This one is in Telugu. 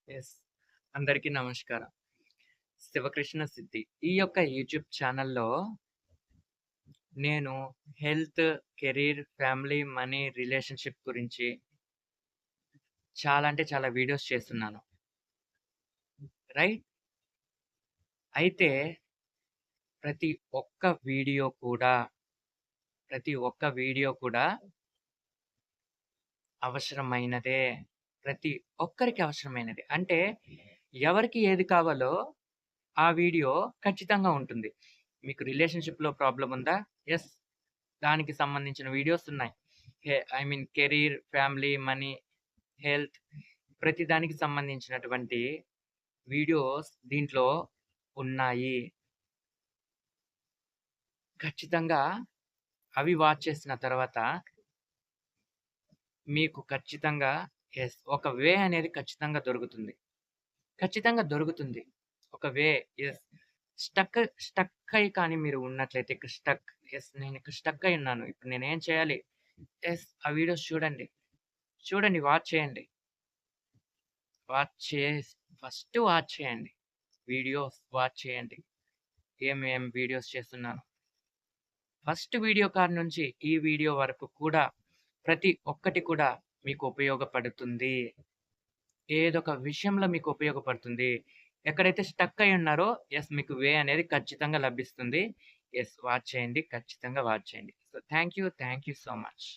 యెస్. అందరికీ నమస్కారం. శివకృష్ణ సిద్ధి. ఈ యొక్క యూట్యూబ్ ఛానెల్‌లో నేను health, career, family, money, relationship గురించి చాలా అంటే చాలా వీడియోస్ చేస్తున్నాను. రైట్? అయితే ప్రతి ఒక్క వీడియో కూడా, ప్రతి ఒక్క వీడియో కూడా అవసరమైనదే. ప్రతి ఒక్కరికి అవసరమైనదే. అంటే ఎవరికి ఏది కావాలో ఆ వీడియో ఖచ్చితంగా ఉంటుంది. మీకు రిలేషన్‌షిప్‌లో ప్రాబ్లమ్ ఉందా? యెస్. దానికి సంబంధించిన వీడియోస్ ఉన్నాయి. I mean career, family, money, health ప్రతి దానికి సంబంధించినటువంటి వీడియోస్ దీంట్లో ఉన్నాయి. ఖచ్చితంగా అవి వాచ్ చేసిన తర్వాత మీకు ఖచ్చితంగా ఒక వే అనేది ఖచ్చితంగా దొరుకుతుంది. ఖచ్చితంగా దొరుకుతుంది. ఒక వే యెస్. స్టక్ స్టక్ అయ్యి కానీ మీరు ఉన్నట్లయితే ఇక్కడ నేను ఇక్కడ స్టక్ అయ్యి ఉన్నాను. ఇప్పుడు నేనేం చేయాలి? ఆ వీడియోస్ చూడండి. చూడండి. వాచ్ చేయండి. వాచ్ చేసి ఫస్ట్ వాచ్ చేయండి. వీడియోస్ వాచ్ చేయండి. ఏమేం వీడియోస్ చేస్తున్నాను. ఫస్ట్ వీడియో కాడి నుంచి ఈ వీడియో వరకు కూడా ప్రతి ఒక్కటి కూడా మీకు ఉపయోగపడుతుంది. ఏదొక విషయంలో మీకు ఉపయోగపడుతుంది. ఎక్కడైతే స్టక్ అయ్యి ఉన్నారో మీకు వే అనేది ఖచ్చితంగా లభిస్తుంది. వాచ్ చేయండి. ఖచ్చితంగా వాచ్ చేయండి. So, thank you. Thank you so much.